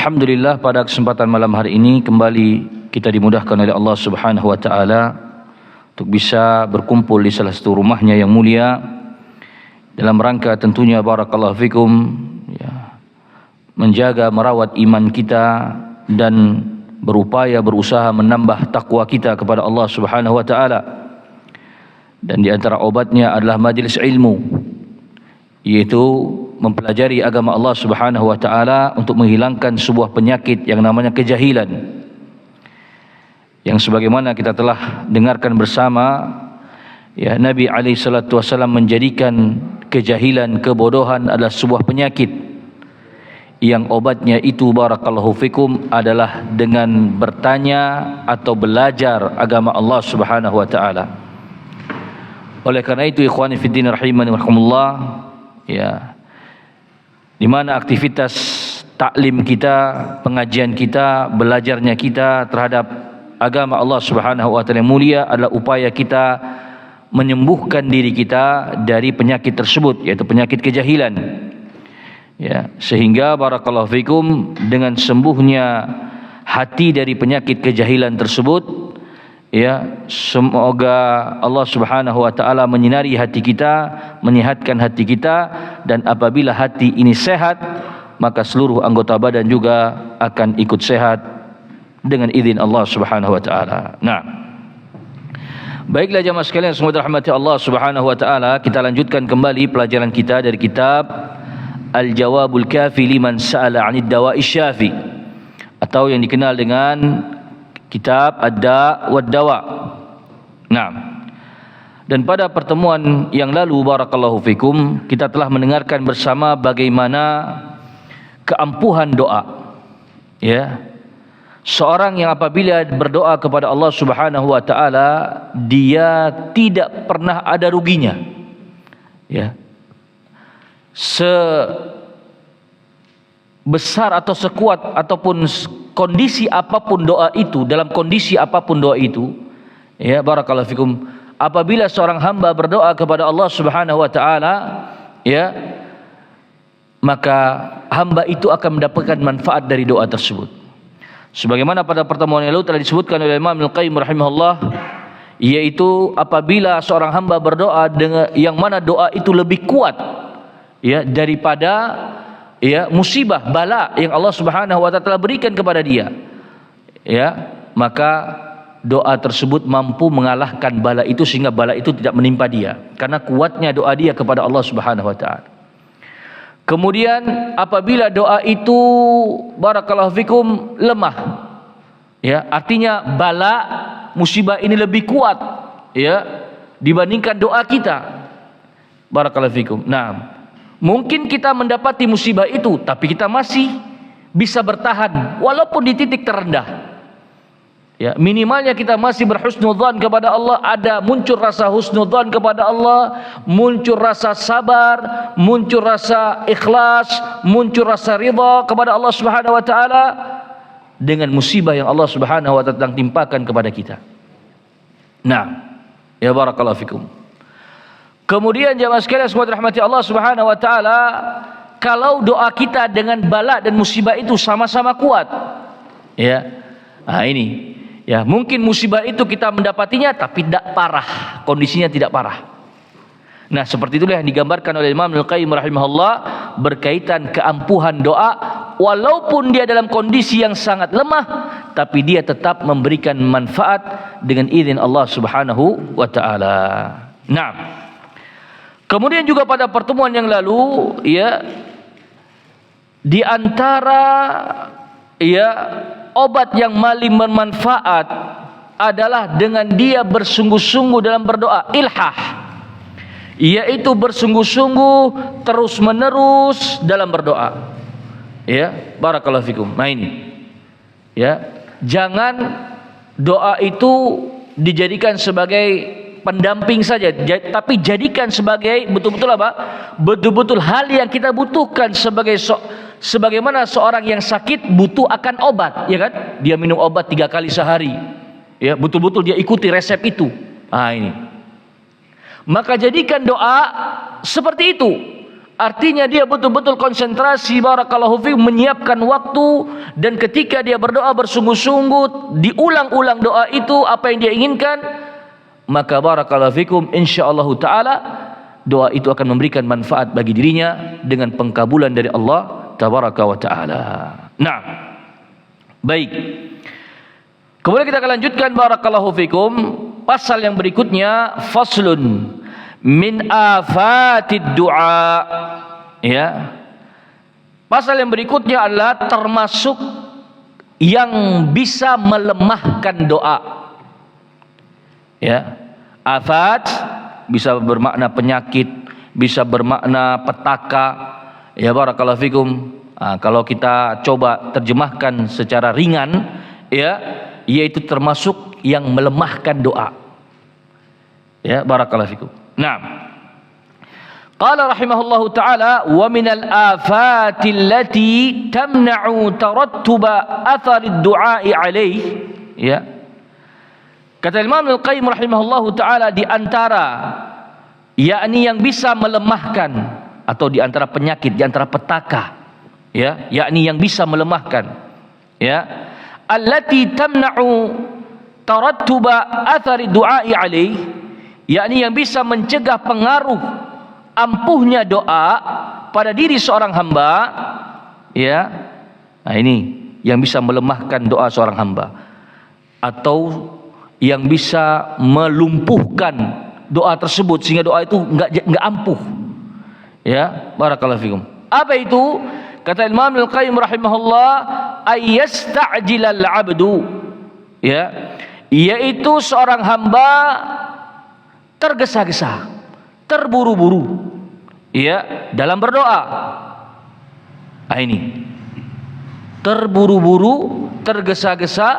Alhamdulillah, pada kesempatan malam hari ini kembali kita dimudahkan oleh Allah Subhanahu wa taala untuk bisa berkumpul di salah satu rumahnya yang mulia dalam rangka tentunya barakallahu fikum ya, menjaga merawat iman kita dan berupaya berusaha menambah takwa kita kepada Allah Subhanahu wa taala. Dan di antara obatnya adalah majelis ilmu, yaitu mempelajari agama Allah Subhanahu wa taala untuk menghilangkan sebuah penyakit yang namanya kejahilan, yang sebagaimana kita telah dengarkan bersama ya, Nabi alaihi salatu wasallam menjadikan kejahilan, kebodohan adalah sebuah penyakit yang obatnya itu barakallahu fikum adalah dengan bertanya atau belajar agama Allah Subhanahu wa taala. Oleh karena itu ikhwani fiddin rahimani warahmatullah, ya, di mana aktivitas taklim kita, pengajian kita, belajarnya kita terhadap agama Allah Subhanahu wa taala yang mulia adalah upaya kita menyembuhkan diri kita dari penyakit tersebut, yaitu penyakit kejahilan. Ya, sehingga barakallahu fikum dengan sembuhnya hati dari penyakit kejahilan tersebut, ya, semoga Allah Subhanahu wa taala menyinari hati kita, menyehatkan hati kita, dan apabila hati ini sehat, maka seluruh anggota badan juga akan ikut sehat dengan izin Allah Subhanahu wa taala. Nah, baiklah jemaah sekalian semua dirahmati Allah Subhanahu wa taala, kita lanjutkan kembali pelajaran kita dari kitab Al-Jawabul Kafi liman sa'ala 'anid dawa'i syafi, atau yang dikenal dengan kitab Ad-Da' wad Dawa. Nah, dan pada pertemuan yang lalu barakallahu fikum kita telah mendengarkan bersama bagaimana keampuhan doa. Ya. Seorang yang apabila berdoa kepada Allah Subhanahu wa taala, dia tidak pernah ada ruginya. Ya. Sebesar atau sekuat ataupun kondisi apapun doa itu, dalam kondisi apapun doa itu, ya barakallahu fikum, apabila seorang hamba berdoa kepada Allah Subhanahu wa taala, ya, maka hamba itu akan mendapatkan manfaat dari doa tersebut. Sebagaimana pada pertemuan yang lalu telah disebutkan oleh Imam Al-Qayyim rahimahullah, yaitu apabila seorang hamba berdoa dengan yang mana doa itu lebih kuat, ya, daripada ya musibah, bala yang Allah Subhanahu wa taala telah berikan kepada dia, ya, maka doa tersebut mampu mengalahkan bala itu sehingga bala itu tidak menimpa dia karena kuatnya doa dia kepada Allah Subhanahu wa taala. Kemudian apabila doa itu barakallahu fikum lemah, ya, artinya bala musibah ini lebih kuat, ya, dibandingkan doa kita. Barakallahu fikum. Nah, mungkin kita mendapati musibah itu, tapi kita masih bisa bertahan walaupun di titik terendah. Ya, minimalnya kita masih berhusnudzan kepada Allah, ada muncul rasa husnudzan kepada Allah, muncul rasa sabar, muncul rasa ikhlas, muncul rasa ridha kepada Allah Subhanahu wa taala dengan musibah yang Allah Subhanahu wa taala timpakan kepada kita. Nah, ya barakallahu fikum. Kemudian jemaah sekalian semua dirahmati Allah Subhanahu wa taala, kalau doa kita dengan bala dan musibah itu sama-sama kuat, ya. Nah, ini ya, mungkin musibah itu kita mendapatinya tapi tidak parah, kondisinya tidak parah. Nah, seperti itulah yang digambarkan oleh Imam Al-Qayyim rahimahullah berkaitan keampuhan doa, walaupun dia dalam kondisi yang sangat lemah, tapi dia tetap memberikan manfaat dengan izin Allah Subhanahu wa taala. Nah, kemudian juga pada pertemuan yang lalu, ya, di antara ya obat yang paling bermanfaat adalah dengan dia bersungguh-sungguh dalam berdoa, ilhah, yaitu bersungguh-sungguh terus-menerus dalam berdoa. Ya, barakallahu fikum. Nah ini, ya, jangan doa itu dijadikan sebagai pendamping saja, tapi jadikan sebagai betul-betul apa? Betul-betul hal yang kita butuhkan sebagaimana seorang yang sakit butuh akan obat, ya kan? Dia minum obat 3 kali sehari. Ya, betul-betul dia ikuti resep itu. Nah, ini. Maka jadikan doa seperti itu. Artinya dia betul-betul konsentrasi, barakallahu fiikum, menyiapkan waktu, dan ketika dia berdoa bersungguh-sungguh, diulang-ulang doa itu apa yang dia inginkan, maka barakallahu fiikum insyaallah taala doa itu akan memberikan manfaat bagi dirinya dengan pengkabulan dari Allah tabaraka wa taala. Nah, baik. Kemudian kita akan lanjutkan barakallahu fiikum pasal yang berikutnya, faslun min afatid du'a. Ya. Pasal yang berikutnya adalah termasuk yang bisa melemahkan doa. Ya. Afat bisa bermakna penyakit, bisa bermakna petaka. Ya barakallahu fikum. Kalau kita coba terjemahkan secara ringan, ya, yaitu termasuk yang melemahkan doa. Ya barakallahu fikum. Nah, qala rahimahullahu taala wa minal afati allati tamna'u tarattuba athari ad-du'a'i alaih. Ya. Kata Imam Al-Qayyim rahimahullahu taala, di antara yakni yang bisa melemahkan, atau di antara penyakit, di antara petaka, ya, yakni yang bisa melemahkan, ya, allati tamna'u tarattuba athari du'a'i alaih, yakni yang bisa mencegah pengaruh ampuhnya doa pada diri seorang hamba, ya. Nah, ini yang bisa melemahkan doa seorang hamba, atau yang bisa melumpuhkan doa tersebut sehingga doa itu enggak ampuh. Ya, barakallahu fikum. Apa itu? Kata Imam Al-Qayyim rahimahullah, ayyasta'jilal 'abdu, ya, yaitu seorang hamba tergesa-gesa, terburu-buru, ya, dalam berdoa. Ini terburu-buru, tergesa-gesa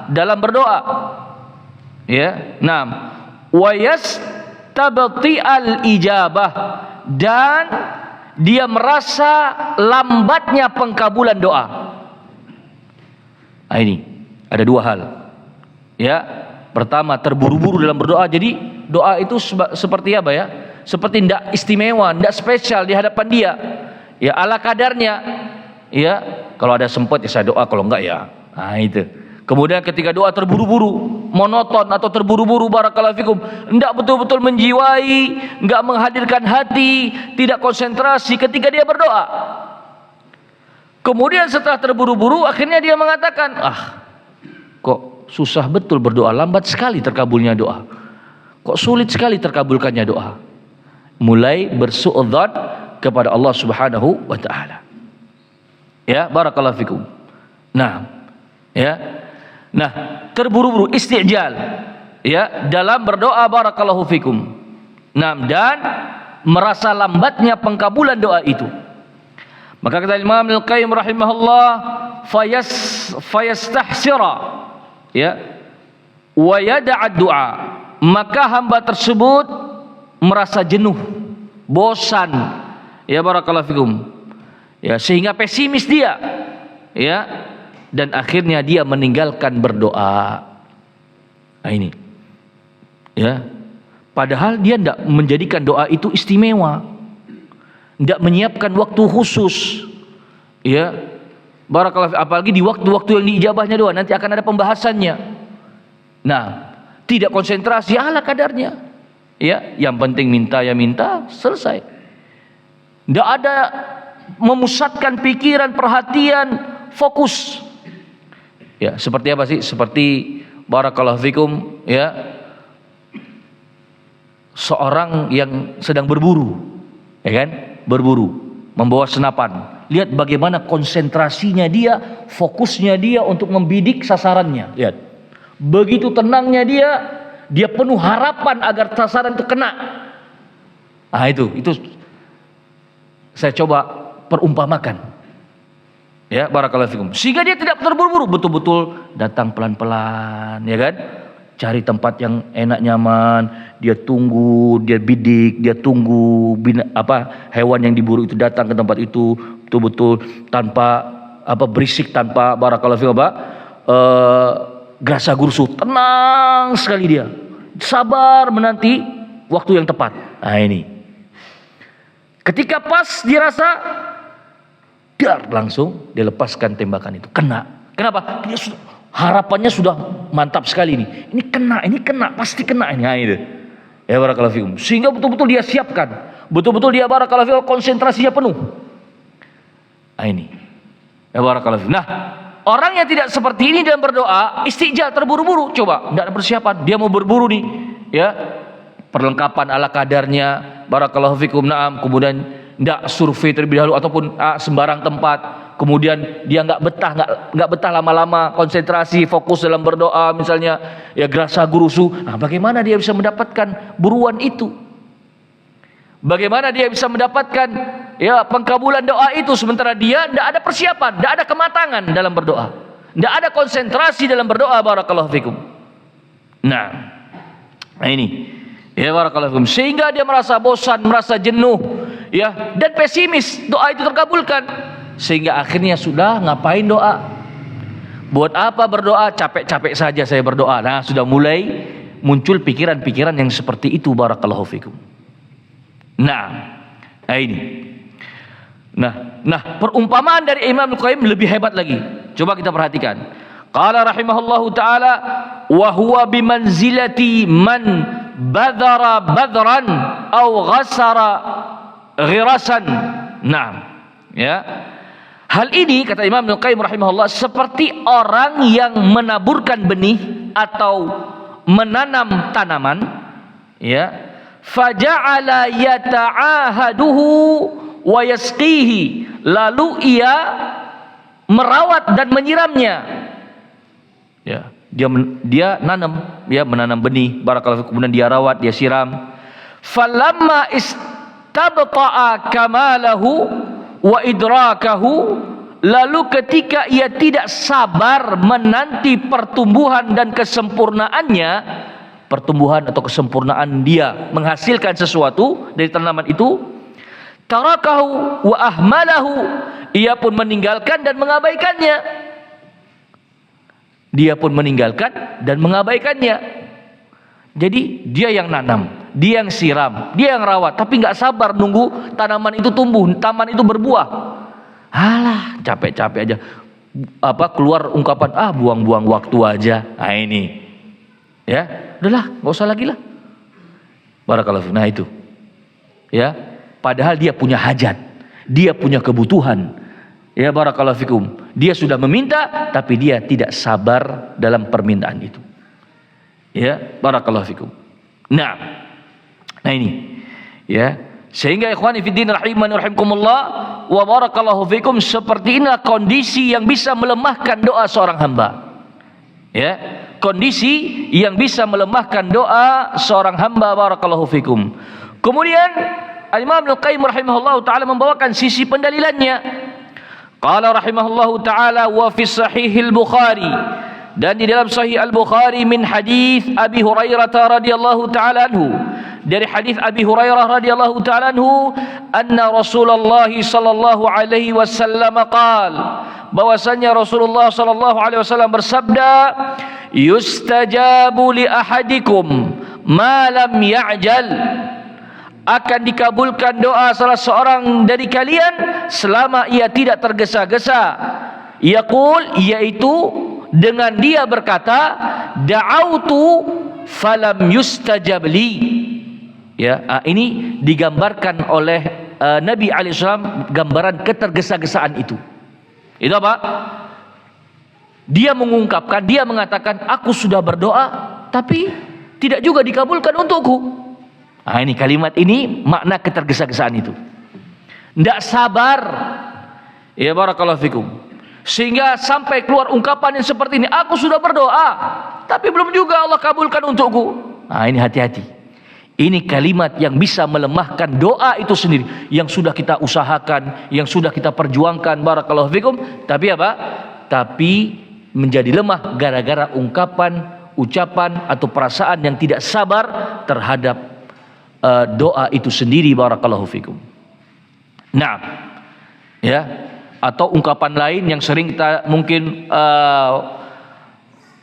dalam berdoa, ya. Nah, wa yastabti'al ijabah, dan dia merasa lambatnya pengkabulan doa. Ini ada dua hal, ya. Pertama, terburu-buru dalam berdoa. Jadi doa itu seperti apa, ya? Seperti tidak istimewa, tidak spesial di hadapan dia, ya, ala kadarnya, ya. Kalau ada sempat ya saya doa, kalau enggak ya. Nah itu. Kemudian ketika doa terburu-buru, monoton atau terburu-buru, barakallahu fikum, tidak betul-betul menjiwai, enggak menghadirkan hati, tidak konsentrasi ketika dia berdoa. Kemudian setelah terburu-buru, akhirnya dia mengatakan, kok susah betul berdoa, lambat sekali terkabulnya doa, kok sulit sekali terkabulkannya doa. Mulai bersuudzon kepada Allah Subhanahu wa taala. Ya, barakallahu fikum. Nah, ya. Nah, terburu-buru, istijal, ya, dalam berdoa, barakallahu fikum. Nah, dan merasa lambatnya pengkabulan doa itu. Maka kata Imam Al-Qayyim rahimahullah, fayastahsira, ya, wa yada'ad du'a, maka hamba tersebut merasa jenuh, bosan, ya barakallahu fikum, ya, sehingga pesimis dia, ya, dan akhirnya dia meninggalkan berdoa. Nah ini, ya, padahal dia tidak menjadikan doa itu istimewa, tidak menyiapkan waktu khusus, ya barakallahu, apalagi di waktu-waktu yang diijabahnya doa, nanti akan ada pembahasannya. Nah, tidak konsentrasi ala kadarnya, ya, yang penting minta ya minta, selesai. Tidak ada memusatkan pikiran, perhatian, fokus. Ya, seperti apa sih? Seperti barakallahu fikum, ya, seorang yang sedang berburu, ya kan? Berburu, membawa senapan. Lihat bagaimana konsentrasinya dia, fokusnya dia untuk membidik sasarannya. Lihat, begitu tenangnya dia penuh harapan agar sasaran itu kena. Nah itu saya coba perumpamakan, ya barakallahu fikum, sehingga dia tidak terburu-buru, betul-betul datang pelan-pelan, ya kan, cari tempat yang enak, nyaman, dia tunggu, dia bidik, dia tunggu hewan yang diburu itu datang ke tempat itu betul-betul tanpa berisik, tanpa barakallahu fikum gerasa gerusu, tenang sekali dia, sabar menanti waktu yang tepat. Nah ini, Ketika pas dirasa, dar, langsung dilepaskan tembakan itu. Kena. Kenapa? Harapannya sudah mantap sekali ini. Ini kena, pasti kena ini. Nah, itu. Ya barakallahu fikum. Sehingga betul-betul dia siapkan. Betul-betul dia barakallahu fikum konsentrasinya penuh. Nah, ini. Ya barakallahu fikum. Nah, orang yang tidak seperti ini dalam berdoa, istijal, terburu-buru. Coba, tidak ada persiapan. Dia mau berburu nih. Ya. Perlengkapan ala kadarnya. Barakallahu fikum. Naam. Kemudian tidak survei terlebih dahulu ataupun sembarang tempat. Kemudian dia nggak betah lama-lama konsentrasi fokus dalam berdoa, misalnya ya gerasa gurusu. Nah, bagaimana dia bisa mendapatkan buruan itu? Bagaimana dia bisa mendapatkan ya pengkabulan doa itu sementara dia tidak ada persiapan, tidak ada kematangan dalam berdoa, tidak ada konsentrasi dalam berdoa. Barakallahu fikum. Nah ini ya barakallahu fikum, sehingga dia merasa bosan, merasa jenuh ya, dan pesimis doa itu terkabulkan. Sehingga akhirnya sudah ngapain doa? Buat apa berdoa? Capek-capek saja saya berdoa. Nah, sudah mulai muncul pikiran-pikiran yang seperti itu. Barakallahu fikum. Nah ini. Nah, perumpamaan dari Imam Al-Qayyim lebih hebat lagi. Coba kita perhatikan. Qala rahimahullahu taala, wa huwa bimanzilati man badara badran au ghasara ghirasan. Nah, ya. Hal ini kata Imam Al-Qayyim rahimahullah seperti orang yang menaburkan benih atau menanam tanaman, ya, faja'ala yata'ahaduhu wa yasqihi, lalu ia merawat dan menyiramnya. Ya, dia nanam, ya, menanam benih, barakallahu, kemudian dia rawat, dia siram. Falamma istabta'a kamalahu wa idrakahu, lalu ketika ia tidak sabar menanti pertumbuhan dan kesempurnaannya, pertumbuhan atau kesempurnaan dia menghasilkan sesuatu dari tanaman itu, tarakahu wa ahmalahu, ia pun meninggalkan dan mengabaikannya. Dia pun meninggalkan dan mengabaikannya. Jadi dia yang nanam, dia yang siram, dia yang rawat, tapi nggak sabar nunggu tanaman itu tumbuh, taman itu berbuah. Alah, capek-capek aja. Keluar ungkapan, buang-buang waktu aja. Nah ini, ya, udahlah, nggak usah lagi lah. Barakallahu. Nah itu, ya, padahal dia punya hajat, dia punya kebutuhan. Ya barakallahu fikum. Dia sudah meminta, tapi dia tidak sabar dalam permintaan itu. Ya, barakallahu fikum. Nah ini, ya, sehingga ikhwani fiddin rahimani rahimakumullah wa barakallahu fikum, seperti inilah kondisi yang bisa melemahkan doa seorang hamba. Ya, kondisi yang bisa melemahkan doa seorang hamba, barakallahu fikum. Kemudian Imam Al-Qayyim rahimahullahu taala membawakan sisi pendalilannya. Qala rahimahullahu taala wa fi sahihil Bukhari, dan di dalam Sahih Al-Bukhari min hadis Abi Hurairah radhiyallahu taala anhu, dari hadis Abi Hurairah radhiyallahu taala anhu, anna Rasulullah sallallahu alaihi wasallam qala, bahwasanya Rasulullah sallallahu alaihi wasallam bersabda, yustajabu li ahadikum ma lam ya'jal, akan dikabulkan doa salah seorang dari kalian selama ia tidak tergesa-gesa. Yaqul, yaitu dengan dia berkata, da'autu falam yustajab li. Ya, ini digambarkan oleh Nabi alaihissalam, gambaran ketergesa-gesaan itu. Itu apa? Dia mengungkapkan, dia mengatakan, aku sudah berdoa tapi tidak juga dikabulkan untukku. Nah, ini kalimat ini makna ketergesa-gesaan itu. Tidak sabar. Ya barakallahu fikum. Sehingga sampai keluar ungkapan yang seperti ini, aku sudah berdoa tapi belum juga Allah kabulkan untukku. Nah ini hati-hati. Ini kalimat yang bisa melemahkan doa itu sendiri, yang sudah kita usahakan, yang sudah kita perjuangkan, barakallahu fikum, tapi apa? Tapi menjadi lemah gara-gara ungkapan, ucapan atau perasaan yang tidak sabar terhadap doa itu sendiri, barakallahu fikum. Nah, ya, atau ungkapan lain yang sering kita mungkin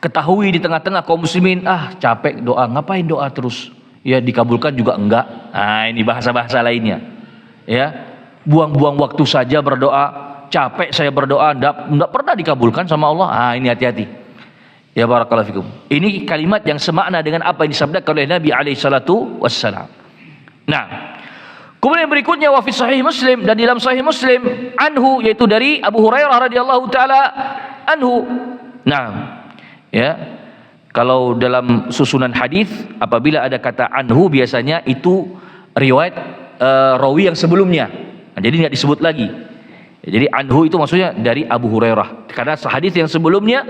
ketahui di tengah-tengah kaum muslimin, capek doa, ngapain doa terus, ya dikabulkan juga enggak. Nah ini bahasa-bahasa lainnya, Ya, buang-buang waktu saja berdoa, capek saya berdoa, enggak pernah dikabulkan sama Allah. Ini hati-hati. Ya barakallahu fikum. Ini kalimat yang semakna dengan apa yang disabdakan oleh Nabi alaihi salatu wassalam. Nah, kemudian berikutnya wa fi sahih Muslim, dan dalam sahih Muslim anhu, yaitu dari Abu Hurairah radhiyallahu taala anhu. Nah, ya, kalau dalam susunan hadis apabila ada kata anhu biasanya itu riwayat rawi yang sebelumnya. Jadi tidak disebut lagi. Jadi anhu itu maksudnya dari Abu Hurairah, karena hadis yang sebelumnya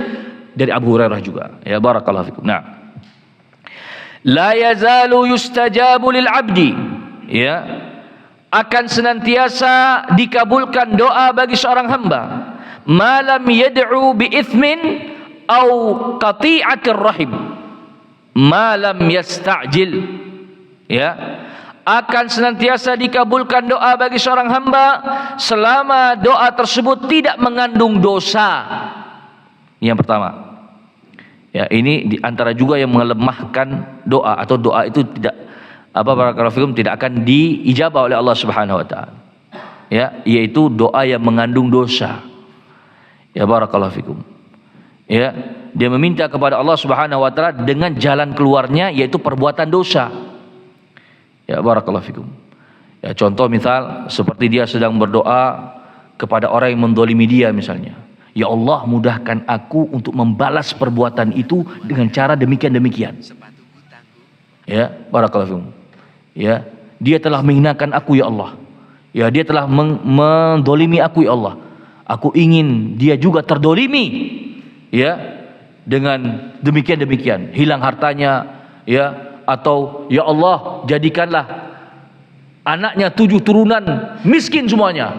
dari Abu Hurairah juga. Ya barakallahu fikum. Nah, la yazalu yustajabu lil abdi, ya, akan senantiasa dikabulkan doa bagi seorang hamba malam yad'u bi ithmin au qati'atir rahim malam yasta'jil. Ya, akan senantiasa dikabulkan doa bagi seorang hamba selama doa tersebut tidak mengandung dosa. Yang pertama, ya, ini diantara juga yang melemahkan doa, atau doa itu tidak barakallahu fikum, tidak akan diijabah oleh Allah Subhanahu wa taala. Ya, yaitu doa yang mengandung dosa. Ya barakallahu fikum. Ya, dia meminta kepada Allah Subhanahu wa taala dengan jalan keluarnya yaitu perbuatan dosa. Ya barakallahu fikum. Ya, contoh misal seperti dia sedang berdoa kepada orang yang mendolimi dia misalnya. Ya Allah, mudahkan aku untuk membalas perbuatan itu dengan cara demikian-demikian. Ya, barakallahu fikum. Ya, dia telah menghinakan aku ya Allah. Ya, dia telah mendolimi aku ya Allah. Aku ingin dia juga terdolimi. Ya, dengan demikian-demikian, hilang hartanya, ya, atau ya Allah jadikanlah anaknya 7 turunan miskin semuanya.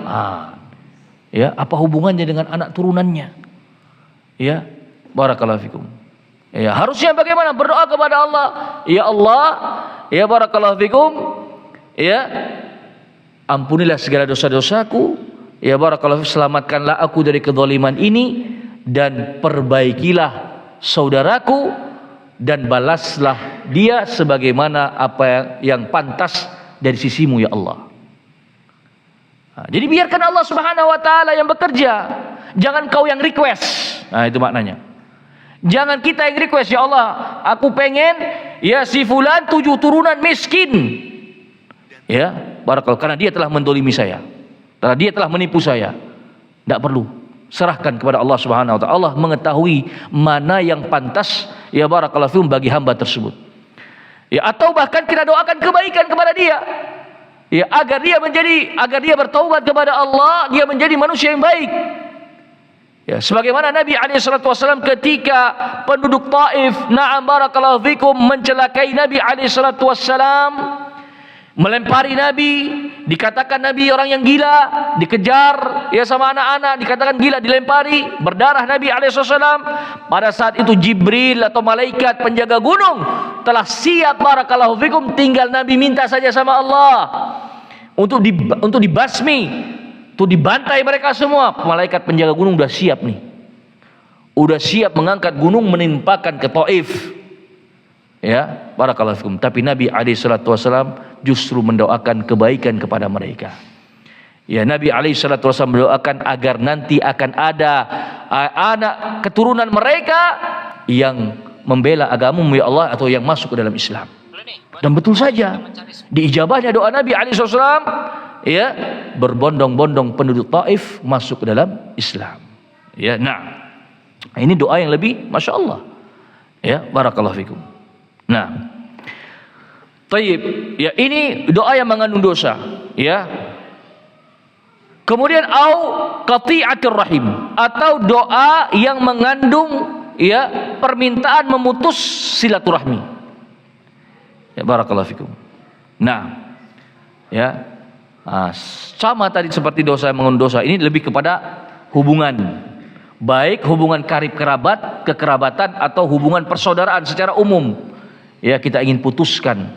Ya, apa hubungannya dengan anak turunannya? Ya, barakallahu fikum. Ya, harusnya bagaimana berdoa kepada Allah? Ya Allah, ya barakallahu fikum, ya, ampunilah segala dosa-dosaku. Ya barakallahu fikum, selamatkanlah aku dari kezaliman ini, dan perbaikilah saudaraku, dan balaslah dia sebagaimana apa yang pantas dari sisimu ya Allah. Jadi biarkan Allah Subhanahu wa taala yang bekerja, jangan kau yang request. Itu maknanya. Jangan kita yang request, ya Allah, aku pengen ya si fulan 7 turunan miskin. Ya, barakallahu, karena dia telah mendolimi saya, karena dia telah menipu saya. Tidak perlu. Serahkan kepada Allah Subhanahu wa taala. Allah mengetahui mana yang pantas ya barakallahu fikum bagi hamba tersebut. Ya, atau bahkan kita doakan kebaikan kepada dia. Ya, agar dia bertaubat kepada Allah, dia menjadi manusia yang baik. Ya, sebagaimana Nabi SAW ketika penduduk Taif, na'am barakallahu fikum, mencelakai Nabi SAW, melempari Nabi, dikatakan Nabi orang yang gila, dikejar ya sama anak-anak, dikatakan gila, dilempari, berdarah Nabi SAW. Pada saat itu Jibril atau malaikat penjaga gunung telah siap barakallahu fikum, tinggal Nabi minta saja sama Allah untuk dibasmi, untuk dibantai mereka semua. Malaikat penjaga gunung udah siap nih, udah siap mengangkat gunung menimpakan ke Taif. Ya, barakallahu fikum. Tapi Nabi SAW justru mendoakan kebaikan kepada mereka. Ya, Nabi SAW mendoakan agar nanti akan ada anak keturunan mereka yang membela agamamu ya Allah, atau yang masuk ke dalam Islam. Dan betul saja, diijabahnya doa Nabi SAW, ya, berbondong-bondong penduduk Taif masuk ke dalam Islam. Ya, nah, ini doa yang lebih masya Allah. Ya, barakallahu fikum. Nah, taib, ya, ini doa yang mengandung dosa, ya. Kemudian au qati'atir rahim, atau doa yang mengandung ya permintaan memutus silaturahmi. Ya barakallahu fikum. Nah, ya, sama tadi seperti dosa yang mengandung dosa, ini lebih kepada hubungan, baik hubungan karib kerabat, kekerabatan, atau hubungan persaudaraan secara umum. Ya, kita ingin putuskan.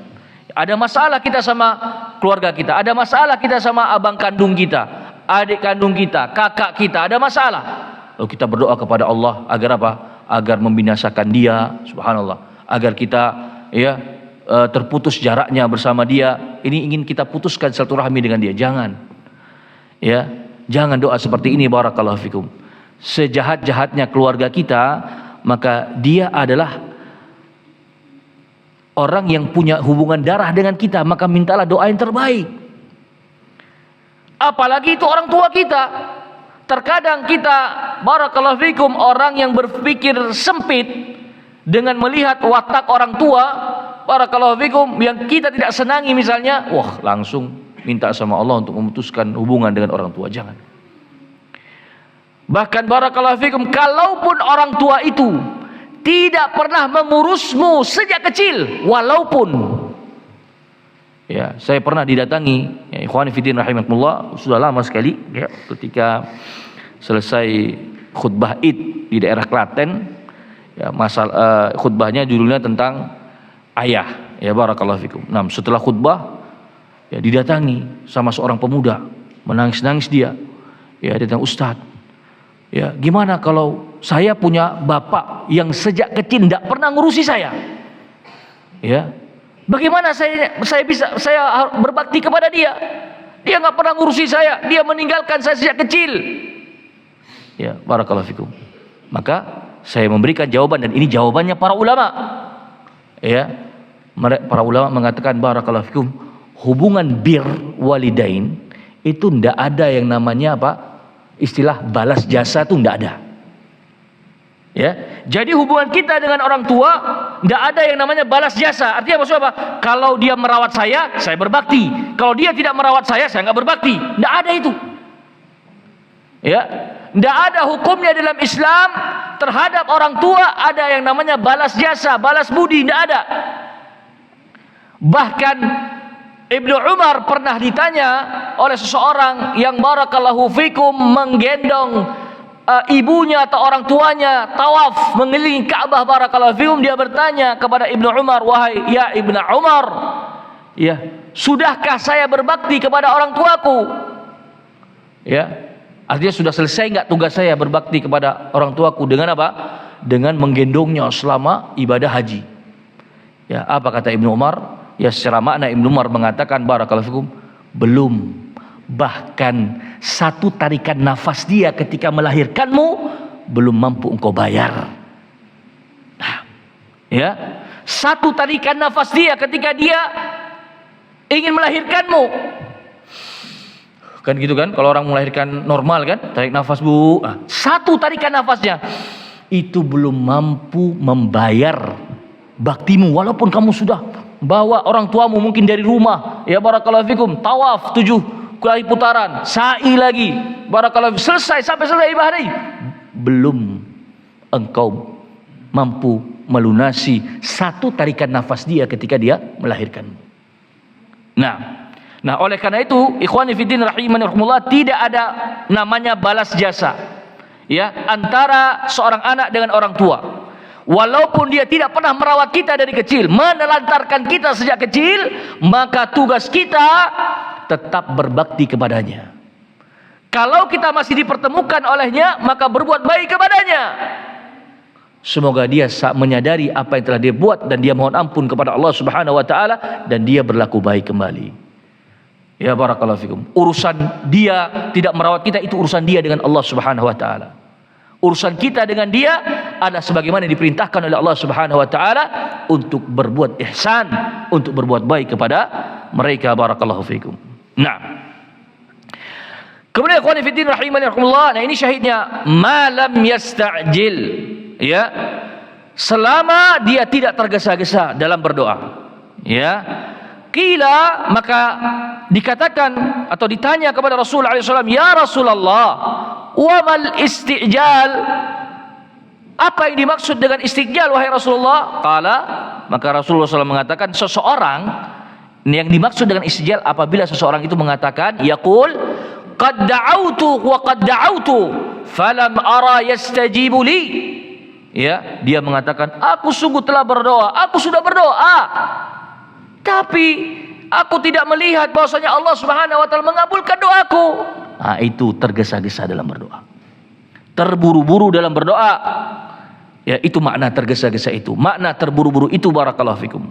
Ada masalah kita sama keluarga kita, ada masalah kita sama abang kandung kita, adik kandung kita, kakak kita, ada masalah. Lalu kita berdoa kepada Allah agar apa? Agar membinasakan dia, subhanallah. Agar kita ya terputus jaraknya bersama dia, ini ingin kita putuskan silaturahmi dengan dia. Jangan. Ya, jangan doa seperti ini, barakallahu fikum. Sejahat-jahatnya keluarga kita, maka dia adalah orang yang punya hubungan darah dengan kita, maka mintalah doa yang terbaik. Apalagi itu orang tua kita. Terkadang kita, barakallahu fikum, orang yang berpikir sempit dengan melihat watak orang tua, barakallahu fikum, yang kita tidak senangi misalnya, wah langsung minta sama Allah untuk memutuskan hubungan dengan orang tua. Jangan. Bahkan barakallahu fikum, kalaupun orang tua itu tidak pernah mengurusmu sejak kecil, walaupun, ya, saya pernah didatangi, ya, ikhwani fiddin rahimakumullah, sudah lama sekali, ya, ketika selesai khutbah Id di daerah Klaten, ya, khutbahnya judulnya tentang ayah, ya, barakallahu fikum. Nah, setelah khutbah, ya, didatangi sama seorang pemuda, menangis-nangis dia, ya, dia datang, Ustaz, ya, gimana kalau saya punya bapak yang sejak kecil tidak pernah ngurusi saya, ya, bagaimana saya berbakti kepada dia? Dia nggak pernah ngurusi saya, dia meninggalkan saya sejak kecil. Ya, barakallahu fikum. Maka saya memberikan jawaban, dan ini jawabannya para ulama. Ya, para ulama mengatakan, barakallahu fikum, hubungan bir walidain itu tidak ada yang namanya apa? Istilah balas jasa itu tidak ada. Ya, jadi hubungan kita dengan orang tua tidak ada yang namanya balas jasa. Artinya maksudnya apa? Kalau dia merawat saya berbakti. Kalau dia tidak merawat saya nggak berbakti. Tidak ada itu. Ya, tidak ada hukumnya dalam Islam terhadap orang tua ada yang namanya balas jasa, balas budi. Tidak ada. Bahkan Ibnu Umar pernah ditanya oleh seseorang yang barakallahu fikum menggendong ibunya atau orang tuanya tawaf mengelilingi Ka'bah, barakallahu fikum. Dia bertanya kepada Ibnu Umar, wahai ya Ibnu Umar, ya, sudahkah saya berbakti kepada orang tuaku? Ya, artinya sudah selesai enggak tugas saya berbakti kepada orang tuaku? Dengan apa? Dengan menggendongnya selama ibadah haji. Ya, apa kata Ibnu Umar? Ya, secara makna Ibnu Umar mengatakan, barakallahu fikum, belum. Bahkan satu tarikan nafas dia ketika melahirkanmu belum mampu engkau bayar. Nah, ya, satu tarikan nafas dia ketika dia ingin melahirkanmu, kan gitu kan, kalau orang melahirkan normal kan, tarik nafas bu, satu tarikan nafasnya itu belum mampu membayar baktimu, walaupun kamu sudah bawa orang tuamu mungkin dari rumah, ya, barakallahu fikum, tawaf 7 kali putaran, sa'i lagi, barakallahu, selesai sampai selesai ibadah ini, belum engkau mampu melunasi satu tarikan nafas dia ketika dia melahirkan. Nah, oleh karena itu, ikhwani fiddin rahimani rahimullah, tidak ada namanya balas jasa, ya, antara seorang anak dengan orang tua. Walaupun dia tidak pernah merawat kita dari kecil, menelantarkan kita sejak kecil, maka tugas kita tetap berbakti kepadanya. Kalau kita masih dipertemukan olehnya, maka berbuat baik kepadanya. Semoga dia menyadari apa yang telah dia buat, dan dia mohon ampun kepada Allah Subhanahu wa taala, dan dia berlaku baik kembali. Ya, barakallahu fikum. Urusan dia tidak merawat kita itu urusan dia dengan Allah Subhanahu wa taala. Urusan kita dengan dia adalah sebagaimana diperintahkan oleh Allah Subhanahu wa taala untuk berbuat ihsan, untuk berbuat baik kepada mereka, barakallahu fikum. Nah, kemudian ikhwani fiddin rahimani rahimakumullah, nah ini syahidnya, malam yasta'jil, ya, selama dia tidak tergesa-gesa dalam berdoa, ya. Qila, maka dikatakan atau ditanya kepada Rasulullah SAW, ya Rasulullah, wa mal istijal, apa yang dimaksud dengan istijal wahai Rasulullah? Qala, maka Rasulullah SAW mengatakan, seseorang yang dimaksud dengan istijal apabila seseorang itu mengatakan, yaqul qad da'autu wa qad da'autu falam ara yastajibu li, ya, dia mengatakan, aku sungguh telah berdoa, aku sudah berdoa, tapi aku tidak melihat bahwasanya Allah Subhanahu wa taala mengabulkan doaku. Nah, itu tergesa-gesa dalam berdoa, terburu-buru dalam berdoa. Ya, itu makna tergesa-gesa itu, makna terburu-buru itu, barakallahu fikum.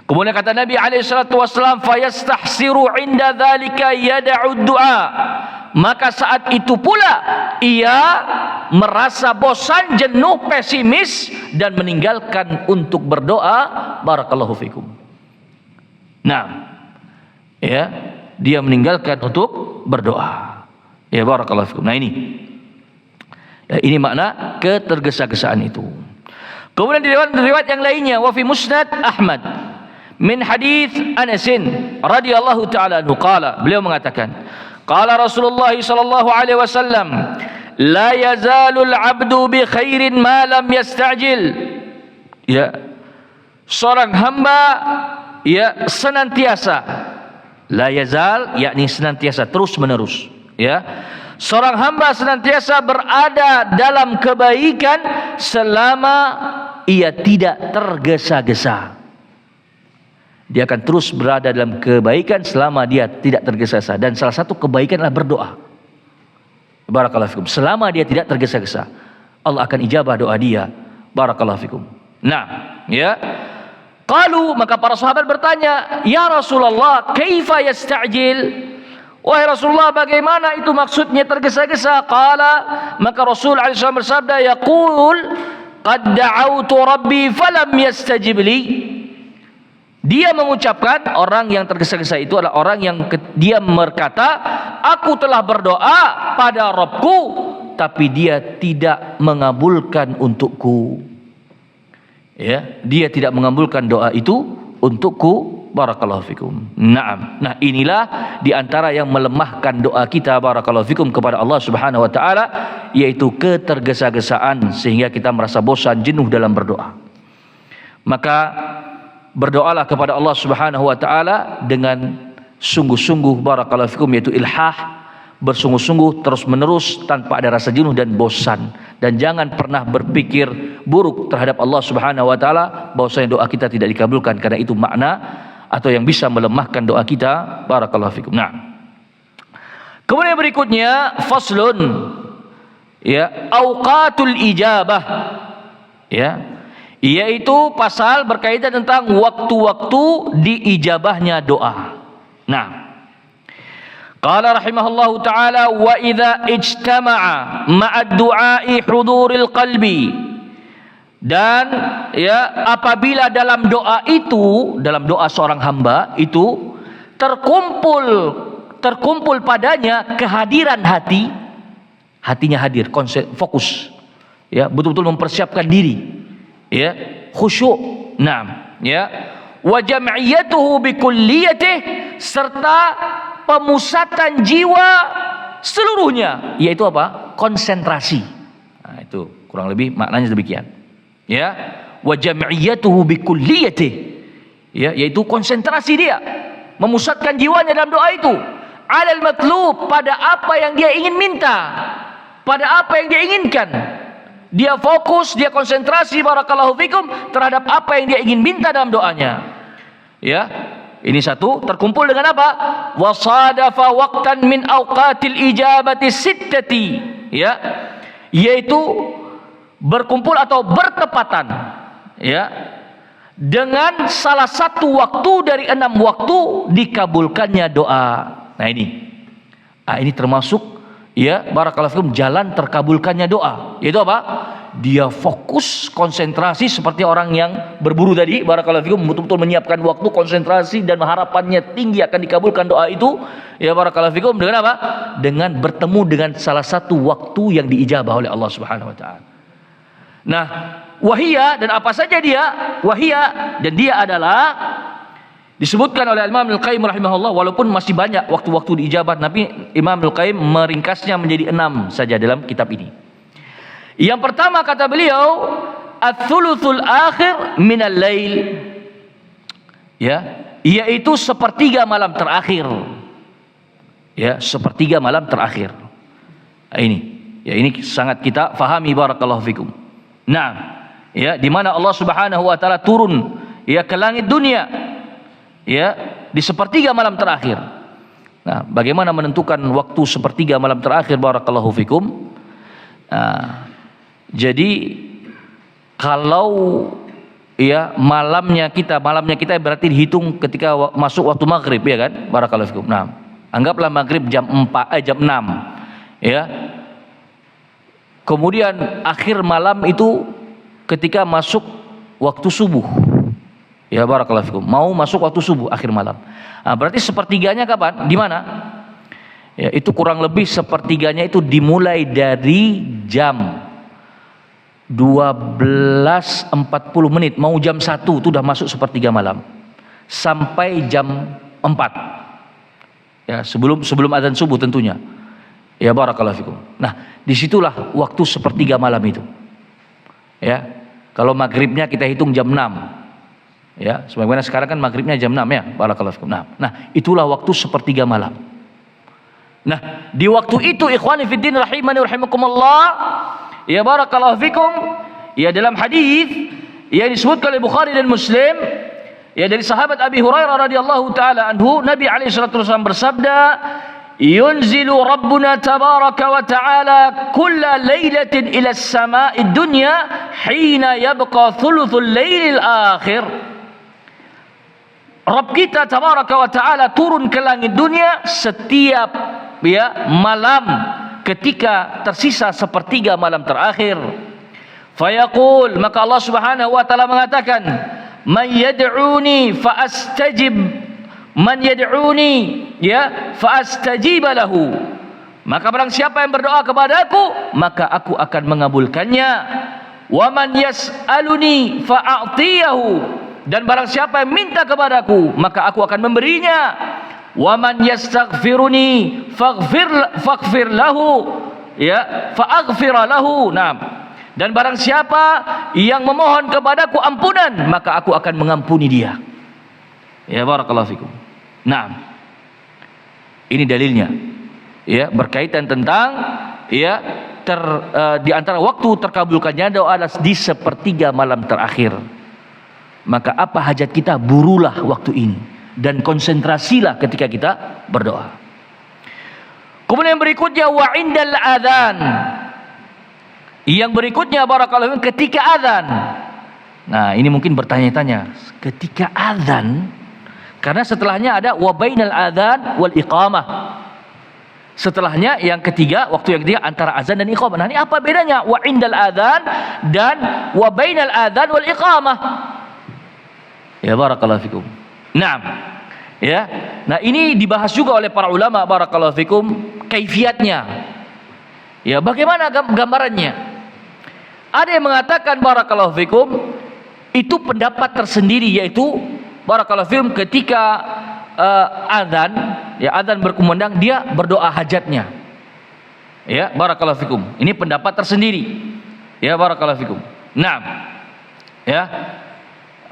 Kemudian kata Nabi SAW, fayastahsiru inda dzalika yad'u du'a. Maka saat itu pula ia merasa bosan, jenuh, pesimis dan meninggalkan untuk berdoa. Barakallahu fikum. Nah, ya, dia meninggalkan untuk berdoa. Ya, barakallahu fikum. Nah, ini. Ya, ini makna ketergesa-gesaan itu. Kemudian di riwayat yang lainnya, wa fi Musnad Ahmad min hadits Anas radhiyallahu taala anhu qala, beliau mengatakan, qala Rasulullah sallallahu alaihi wasallam, la yazalul 'abdu bi khairin ma lam yasta'jil. Ya, seorang hamba ya senantiasa, la yazal yakni senantiasa, terus menerus, ya. Seorang hamba senantiasa berada dalam kebaikan selama ia tidak tergesa-gesa. Dia akan terus berada dalam kebaikan selama dia tidak tergesa-gesa. Dan salah satu kebaikan adalah berdoa. Barakallahu fikum. Selama dia tidak tergesa-gesa, Allah akan ijabah doa dia. Barakallahu fikum. Nah, ya. Qalu, maka para sahabat bertanya, ya Rasulullah, kaifa yasta'jil? Wahai Rasulullah, bagaimana itu maksudnya tergesa-gesa? Qala, maka Rasul SAW bersabda, yaqul qad da'autu rabbi falam yastajib li. Dia mengucapkan, orang yang tergesa-gesa itu adalah orang yang dia berkata, aku telah berdoa pada Rabbku, tapi dia tidak mengabulkan untukku. Ya, dia tidak mengabulkan doa itu untukku. Barakallahu fikum. Naam. Nah, inilah di antara yang melemahkan doa kita, barakallahu fikum, kepada Allah Subhanahu wa taala, yaitu ketergesa-gesaan sehingga kita merasa bosan, jenuh dalam berdoa. Maka berdoalah kepada Allah Subhanahu wa taala dengan sungguh-sungguh, barakallahu fikum, yaitu ilhah, bersungguh-sungguh, terus-menerus, tanpa ada rasa jenuh dan bosan. Dan jangan pernah berpikir buruk terhadap Allah Subhanahu wa taala bahwasanya doa kita tidak dikabulkan, karena itu makna atau yang bisa melemahkan doa kita. Barakallahu fikum. Nah, kemudian berikutnya faslun, ya, auqatul ijabah, ya, yaitu pasal berkaitan tentang waktu-waktu diijabahnya doa. Nah, qala rahimahullahu taala, wa idza ijtama'a ma'ad du'a'i huduril qalbi. Dan ya, apabila dalam doa itu, dalam doa seorang hamba itu terkumpul padanya kehadiran hati, hatinya hadir, fokus, ya, betul-betul mempersiapkan diri, ya, khusyuk. Nah, ya, wa jam'iyatuhu bi kulliyatih, serta pemusatan jiwa seluruhnya, yaitu apa? Konsentrasi. Nah, itu kurang lebih maknanya demikian. Ya, wa jam'iyatuhu bi kulliyatih, ya, yaitu konsentrasi dia, memusatkan jiwanya dalam doa itu, alal matlub, pada apa yang dia ingin minta, pada apa yang dia inginkan. Dia fokus, dia konsentrasi, barakallahu fikum, terhadap apa yang dia ingin minta dalam doanya. Ya, ini satu, terkumpul dengan apa? Wasadafa waqtan min awqatil ijabati sittati, ya, yaitu berkumpul atau bertepatan, ya, dengan salah satu waktu dari 6 waktu dikabulkannya doa. Nah, ini termasuk, ya, barakallahu fikum, jalan terkabulkannya doa, yaitu apa? Dia fokus, konsentrasi, seperti orang yang berburu tadi, barakallahu fikum, betul-betul menyiapkan waktu, konsentrasi, dan harapannya tinggi akan dikabulkan doa itu, ya, barakallahu fikum, dengan apa? Dengan bertemu dengan salah satu waktu yang diijabah oleh Allah Subhanahu wa taala. Nah, wahia, dan apa saja dia? Wahia, dan dia adalah disebutkan oleh Imam Al-Qayyim rahimahullah, walaupun masih banyak waktu-waktu diijabah, tapi Imam Al-Qayyim meringkasnya menjadi 6 saja dalam kitab ini. Yang pertama kata beliau, ats-tsulutsul akhir minal lail, ya, yaitu sepertiga malam terakhir, ya, sepertiga malam terakhir. Nah, ini sangat kita fahami, barakallahu fikum. Nah, ya, di mana Allah Subhanahu wa taala turun, ya, ke langit dunia, ya, di sepertiga malam terakhir. Nah, bagaimana menentukan waktu sepertiga malam terakhir, barakallahu fikum? Nah, jadi kalau ya malamnya kita berarti dihitung ketika masuk waktu maghrib, ya kan? Barakallahu fikum. Nah, anggaplah maghrib jam 6, ya. Kemudian akhir malam itu ketika masuk waktu subuh, ya barakallahu fikum. Mau masuk waktu subuh akhir malam. Nah, berarti sepertiganya kapan? Di mana? Ya, itu kurang lebih sepertiganya itu dimulai dari jam 12.40, mau jam 1 itu sudah masuk sepertiga malam sampai jam 4, ya sebelum adzan subuh tentunya, ya barakallahu fikum. Nah, disitulah waktu sepertiga malam itu, ya. Kalau maghribnya kita hitung jam 6, ya sebagaimana sekarang kan maghribnya jam 6, ya barakallahu fikum. Nah itulah waktu sepertiga malam. Nah, di waktu itu ikhwani fiddin rahimani rahimakumullah, ya barakallahu fikum, ya dalam hadis yang disebutkan oleh Bukhari dan Muslim, ya dari sahabat Abi Hurairah radhiyallahu taala anhu, Nabi alaihi salatu wasallam bersabda, yunzilu rabbuna tabaraka wa ta'ala kulla lailatin ila as-sama'i dunya hina yabqa thuluthul lailil akhir. Rabb kita tabaraka wa ta'ala turun ke langit dunia setiap, ya, malam ketika tersisa sepertiga malam terakhir. Fayaqul, maka Allah Subhanahu wa taala mengatakan, man yad'uni fa astajib, man yad'uni, ya, fa astajib lahu. Maka barang siapa yang berdoa kepadaku, maka aku akan mengabulkannya. Wa man yas'aluni fa a'tiyahu, dan barang siapa yang minta kepadaku, maka aku akan memberinya. Wa man yastaghfiruni faghfir lahu, ya, faaghfir lahu. Nah, dan barang siapa yang memohon kepadaku ampunan, maka aku akan mengampuni dia. Ya barakallahu fikum. Nah, ini dalilnya, ya, berkaitan tentang, ya, di antara waktu terkabulkannya doa di sepertiga malam terakhir. Maka apa hajat kita, burulah waktu ini dan konsentrasilah ketika kita berdoa. Kemudian berikutnya wa indal adzan. Yang berikutnya barakallahu fikum, ketika adzan. Nah, ini mungkin bertanya-tanya, ketika adzan, karena setelahnya ada wa bainal adzan wal iqamah. Setelahnya yang ketiga, waktu yang ketiga antara azan dan iqamah. Nah, ini apa bedanya wa indal adzan dan wa bainal adzan wal iqamah? Ya barakallahu fikum. Naam. Ya. Nah, ini dibahas juga oleh para ulama barakallahu fikum, kaifiatnya. Ya, bagaimana gambarannya? Ada yang mengatakan barakallahu fikum, itu pendapat tersendiri, yaitu barakallahu fikum ketika azan, ya, azan berkumandang, dia berdoa hajatnya. Ya, barakallahu fikum. Ini pendapat tersendiri. Ya, barakallahu fikum. Naam. Ya.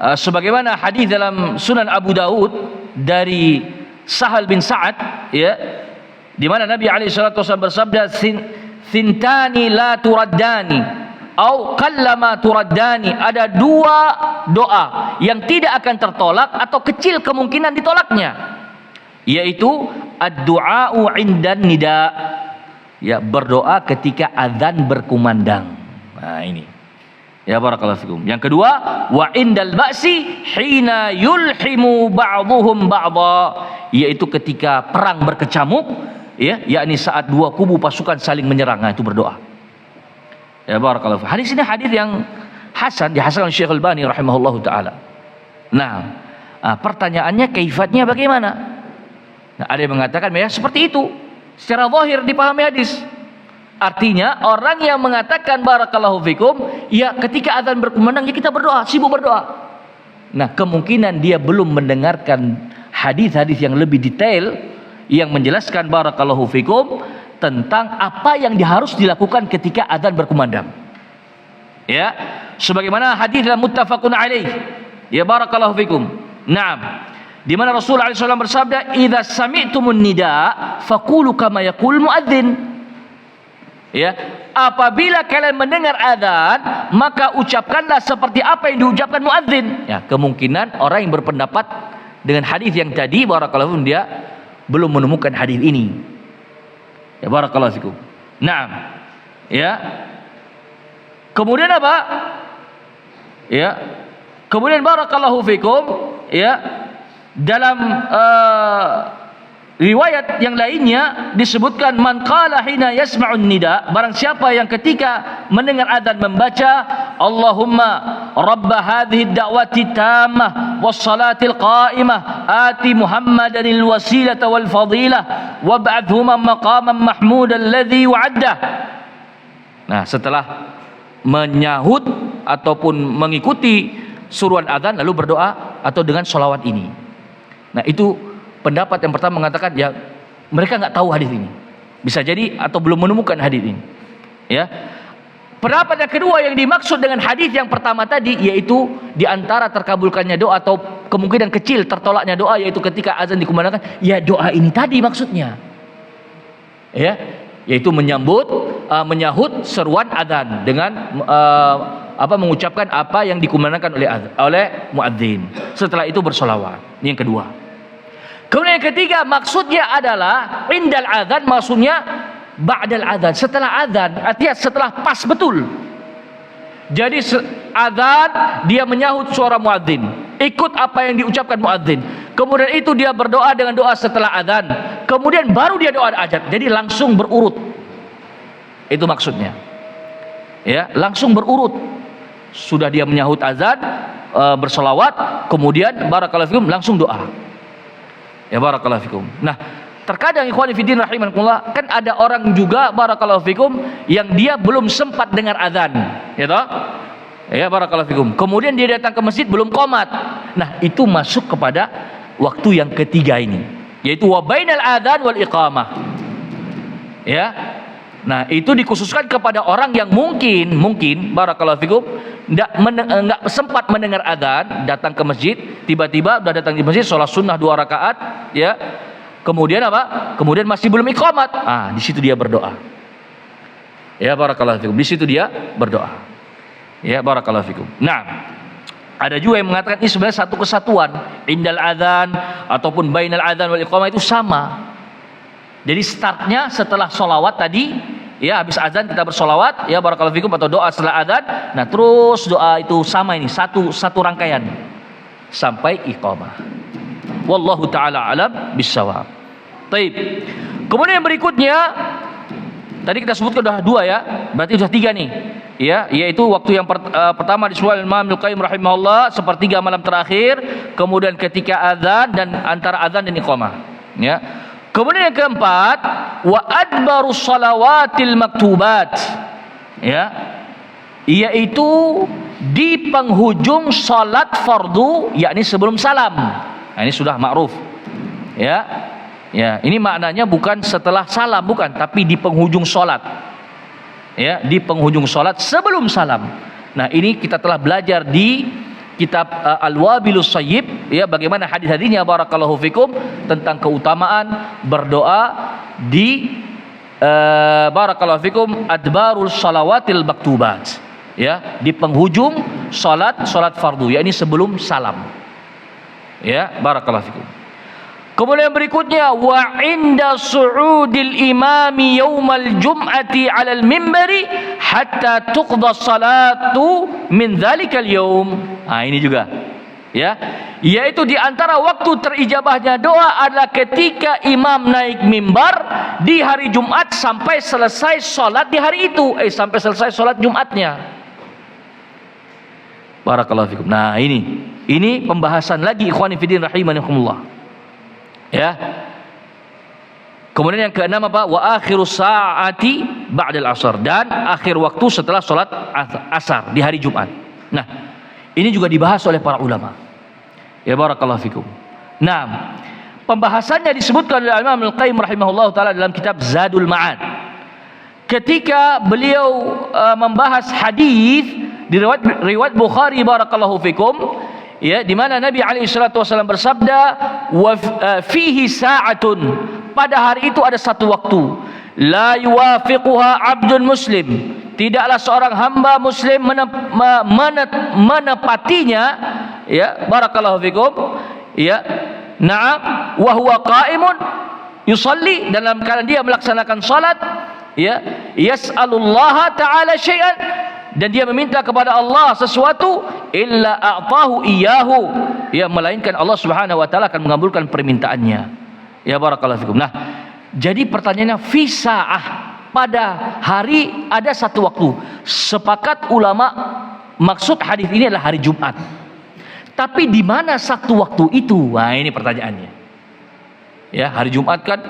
Sebagaimana hadis dalam Sunan Abu Daud dari Sahal bin Sa'ad, ya, di mana Nabi alaihi salatu wasallam bersabda, "Thintani la turaddani au qallama turaddani." Ada dua doa yang tidak akan tertolak atau kecil kemungkinan ditolaknya, yaitu ad-du'a'u 'indan nida, ya, berdoa ketika azan berkumandang. Nah, ini. Ya barakallahu fikum. Yang kedua, wa indal ba'si hina yulhimu ba'dhuhum ba'dha, yaitu ketika perang berkecamuk, ya, yakni saat dua kubu pasukan saling menyerang. Nah, itu berdoa. Ya barakallahu fikum. Hadis ini hadis yang hasan, dihasankan Syekh Al-Albani rahimahullahu taala. Nah, pertanyaannya kaifatnya bagaimana? Nah, ada yang mengatakan ya seperti itu. Secara zahir dipahami hadis. Artinya orang yang mengatakan barakallahu fikum, ya ketika azan berkumandang, ya kita berdoa, sibuk berdoa. Nah, kemungkinan dia belum mendengarkan hadis-hadis yang lebih detail yang menjelaskan barakallahu fikum tentang apa yang harus dilakukan ketika azan berkumandang. Ya, sebagaimana hadis dalam muttafaqun alaih. Ya barakallahu fikum. Naam. Di mana Rasulullah SAW bersabda, "Idza sami'tumun nida faqulu kama yaqul muadzin." Ya, apabila kalian mendengar azan, maka ucapkanlah seperti apa yang diucapkan muadzin. Ya, kemungkinan orang yang berpendapat dengan hadis yang tadi barakallahu fikum, dia belum menemukan hadis ini. Ya barakallahu fikum. Naam. Ya. Kemudian apa? Ya. Kemudian barakallahu fikum, ya, dalam riwayat yang lainnya disebutkan man qala hina yasma'un nida, barang siapa yang ketika mendengar adzan membaca Allahumma rabb hadhihi ad-da'wati tammah was salatil qa'imah ati Muhammadanil wasilata wal fadilah wab'athhu maqaman mahmudan alladhi wa'addah. Nah, setelah menyahut ataupun mengikuti suruhan adzan lalu berdoa atau dengan sholawat ini. Nah, itu pendapat yang pertama mengatakan ya mereka nggak tahu hadis ini, bisa jadi atau belum menemukan hadis ini. Ya, pendapat yang kedua yang dimaksud dengan hadis yang pertama tadi yaitu di antara terkabulkannya doa atau kemungkinan kecil tertolaknya doa yaitu ketika azan dikumandangkan, ya doa ini tadi maksudnya. Ya, yaitu menyahut seruan azan dengan mengucapkan apa yang dikumandangkan oleh muadzin. Setelah itu bersolawat. Ini yang kedua. Kemudian yang ketiga maksudnya adalah indal adzan, maksudnya ba'dal adzan, setelah adzan, artinya setelah pas betul. Jadi adzan dia menyahut suara muadzin, ikut apa yang diucapkan muadzin. Kemudian itu dia berdoa dengan doa setelah adzan. Kemudian baru dia doa hajat. Jadi langsung berurut. Itu maksudnya. Ya, langsung berurut. Sudah dia menyahut azan, bersolawat, kemudian barakallahu fikum langsung doa. Ya barakallahu fikum. Nah, terkadang ikhwani fiddin rahimakumullah, kan ada orang juga barakallahu fikum yang dia belum sempat dengar azan, ya toh? Ya barakallahu fikum. Kemudian dia datang ke masjid belum qomat. Nah, itu masuk kepada waktu yang ketiga ini, yaitu wa bainal adzan wal iqamah. Ya. Nah, itu dikhususkan kepada orang yang mungkin barakallahu fikum enggak sempat mendengar adzan, datang ke masjid, tiba-tiba udah datang di masjid sholat sunnah 2 rakaat, ya. Kemudian apa? Kemudian masih belum iqamat. Di situ dia berdoa. Ya barakallahu fikum. Di situ dia berdoa. Ya barakallahu fikum. Nah, ada juga yang mengatakan ini sebenarnya satu kesatuan, indal adzan ataupun bainal adzan wal iqamah itu sama. Jadi startnya setelah sholawat tadi, ya habis azan kita bersolawat, ya barakallahu fikum, atau doa setelah azan. Nah terus doa itu sama ini, satu rangkaian sampai iqamah. Wallahu taala alam bissawab. Taib. Kemudian yang berikutnya tadi kita sebutkan sudah 2 ya, berarti sudah 3 nih. Ya, yaitu waktu yang pertama disebutkan Imam Al-Qayyim rahimahullah sepertiga malam terakhir, kemudian ketika azan dan antara azan dan iqamah. Ya. Kemudian yang keempat, wa adbarus shalawatil maktubat. Ya. Yaitu di penghujung salat fardu, yakni sebelum salam. Nah, ini sudah ma'ruf. Ya. Ya, ini maknanya bukan setelah salam, bukan, tapi di penghujung salat. Ya, di penghujung salat sebelum salam. Nah, ini kita telah belajar di kitab Al-Wabilus Shayyib, ya, bagaimana hadis-hadisnya barakallahu fikum tentang keutamaan berdoa di barakallahu fikum adbarul shalawatil maktubat, ya, di penghujung salat fardu, yakni sebelum salam. Ya, barakallahu fikum. Kemudian berikutnya wa inda su'udil imami yaumal jum'ati 'alal minbari hatta tuqda salatu min dzalikal yaum. Ini juga, ya, yaitu di antara waktu terijabahnya doa adalah ketika imam naik mimbar di hari Jumat sampai selesai salat di hari itu, sampai selesai salat Jumatnya. Barakallahu fikum. Nah, ini pembahasan lagi ikhwani fillah rahimakumullah. Ya. Kemudian yang keenam apa? Wa akhirus saati ba'dal asar, dan akhir waktu setelah salat asar di hari Jumat. Nah, ini juga dibahas oleh para ulama. Ya barakallahu fikum. Nah, pembahasannya disebutkan oleh Imam Al-Qayyim rahimahullah taala dalam kitab Zadul Ma'ad. Ketika beliau membahas hadis di riwayat Bukhari barakallahu fikum, ya, di mana Nabi alaihi salatu wasallam bersabda wa fihi sa'atun, pada hari itu ada satu waktu, la yuwafiquha 'abdun muslim, tidaklah seorang hamba muslim menepatinya, ya barakallahu fikum, ya, na'am, wa huwa qa'imun yusalli, dalam keadaan dia melaksanakan salat, ya, yas'alullaha ta'ala syai'an, dan dia meminta kepada Allah sesuatu, illa a'tahu iyyahu, ya, melainkan Allah Subhanahu wa taala akan mengabulkan permintaannya. Ya barakallahu fikum. Nah, jadi pertanyaannya, fi sa'ah, pada hari ada satu waktu. Sepakat ulama maksud hadis ini adalah hari Jumat. Tapi di mana satu waktu itu? Nah, ini pertanyaannya. Ya, hari Jumat kan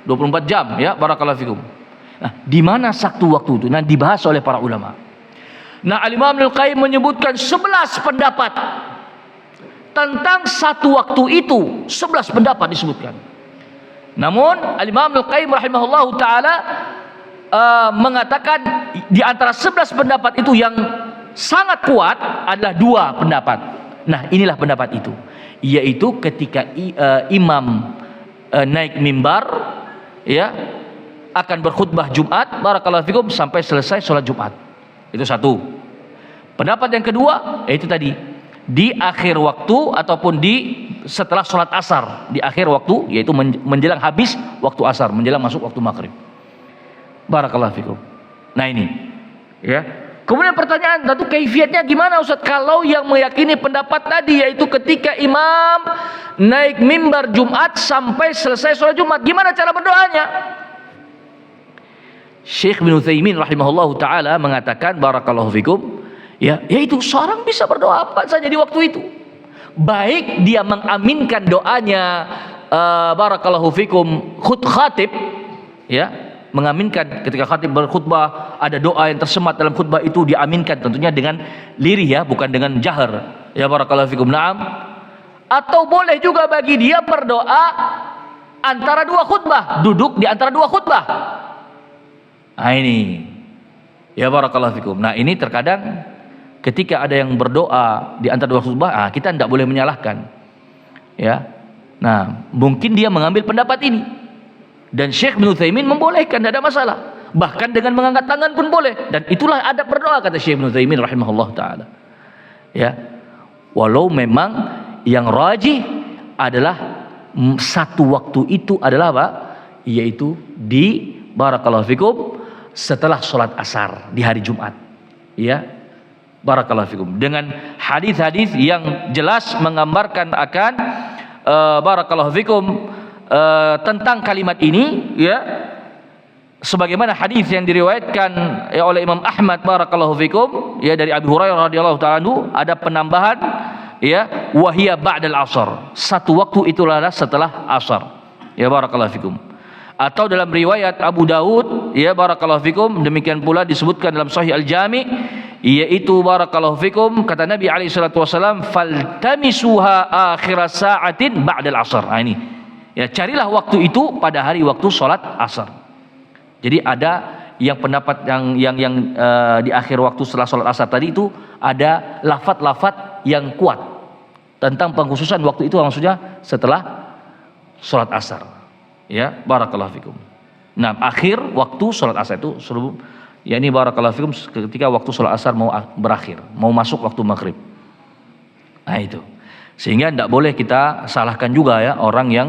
24 jam, ya barakallahu fikum. Nah, di mana satu waktu itu? Nah, dibahas oleh para ulama. Nah, Al-Imam Al-Qayyim menyebutkan 11 pendapat tentang satu waktu itu. 11 pendapat disebutkan. Namun Al-Imam Al-Qayyim rahimahullahu ta'ala mengatakan di antara 11 pendapat itu yang sangat kuat adalah 2 pendapat. Nah, inilah pendapat itu, yaitu ketika imam naik mimbar, ya, akan berkhutbah Jumat, barakallahu fikum, sampai selesai sholat Jumat. Itu satu. Pendapat yang kedua, yaitu tadi di akhir waktu ataupun setelah sholat asar, di akhir waktu, yaitu menjelang habis waktu asar, menjelang masuk waktu maghrib. Barakallahu fikum. Nah, ini, ya. Kemudian pertanyaan, tentu kaifiatnya gimana Ustaz? Kalau yang meyakini pendapat tadi, yaitu ketika imam naik mimbar Jumat sampai selesai sholat Jumat, gimana cara berdoanya? Syekh bin Utsaimin rahimahullahu ta'ala mengatakan, barakallahu fikum, ya, yaitu seorang bisa berdoa apa saja di waktu itu, baik dia mengaminkan doanya, barakallahu fikum, khatib, ya, mengaminkan ketika khatib berkhutbah, ada doa yang tersemat dalam khutbah itu diaminkan, tentunya dengan lirih, ya, bukan dengan jahar, ya barakallahu fikum. Naam. Atau boleh juga bagi dia berdoa antara dua khutbah, duduk di antara dua khutbah. Nah, ini, ya barakallahu fikum. Nah, ini terkadang ketika ada yang berdoa di antara dua khutbah, kita tidak boleh menyalahkan, ya. Nah, mungkin dia mengambil pendapat ini, dan Syekh bin Utsaimin membolehkan, tidak ada masalah. Bahkan dengan mengangkat tangan pun boleh, dan itulah adab berdoa, kata Syekh bin Utsaimin rahimahullah taala. Ya, walau memang yang rajih adalah satu waktu itu adalah apa? Yaitu di barakallahu fikum setelah sholat asar di hari Jumat, ya barakallahu fikum, dengan hadis-hadis yang jelas menggambarkan akan barakallahu fikum tentang kalimat ini, ya, sebagaimana hadis yang diriwayatkan, ya, oleh Imam Ahmad barakallahu fikum, ya, dari Abu Hurairah radhiyallahu ta'ala anhu, ada penambahan, ya, wahia ba'dal asar, satu waktu itulah setelah asar, ya barakallahu fikum. Atau dalam riwayat Abu Daud, ya barakallahu fikum, demikian pula disebutkan dalam Sahih Al-Jami', yaitu barakallahu fikum, kata Nabi alaihi salatu wasallam, faltamisuha akhir sa'atin ba'dal asar. Nah, ini, ya, carilah waktu itu pada hari waktu salat asar. Jadi ada yang pendapat yang di akhir waktu setelah salat asar tadi itu ada lafaz-lafaz yang kuat tentang pengkhususan waktu itu, maksudnya setelah salat asar. Ya barakallahu fikum. Nah, akhir waktu salat asar itu sebelum, ya, ini barakallahu fikum, ketika waktu salat asar mau berakhir, mau masuk waktu maghrib. Nah, itu. Sehingga tidak boleh kita salahkan juga, ya, orang yang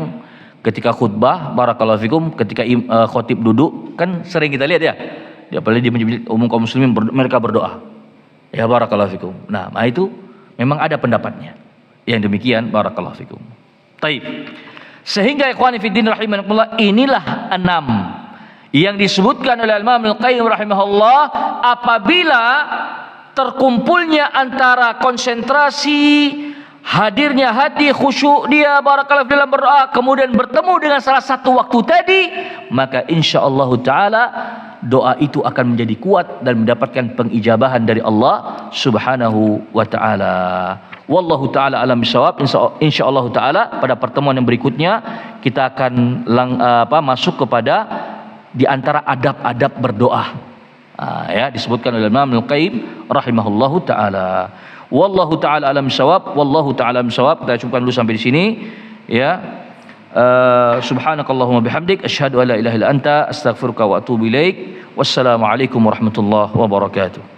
ketika khutbah, barakallahu fikum, ketika khatib duduk, kan sering kita lihat, ya, apalagi di masjid umum kaum muslimin mereka berdoa. Ya barakallahu fikum. Nah, itu memang ada pendapatnya. Yang demikian, barakallahu fikum. Taib. Sehingga ikhwani fiddin rahimakumullah, inilah 6 yang disebutkan oleh Imam Al-Qayyim rahimahullah apabila terkumpulnya antara konsentrasi, hadirnya hati, khusyuk dia barakallahu dalam berdoa, kemudian bertemu dengan salah satu waktu tadi, maka insyaallah taala doa itu akan menjadi kuat dan mendapatkan pengijabahan dari Allah Subhanahu wa taala. Wallahu taala alam bisawab. Insyaallah taala pada pertemuan yang berikutnya kita akan masuk kepada di antara adab-adab berdoa. Ya, disebutkan oleh Imam Al-Qayyim rahimahullahu taala. Wallahu taala alam bisawab. Wallahu taala alam bisawab. Kita cukupkan dulu sampai di sini, ya. Subhanakallahumma bihamdik asyhadu an la ilaha illa anta astaghfiruka wa atubu ilaik. Wassalamualaikum warahmatullahi wabarakatuh.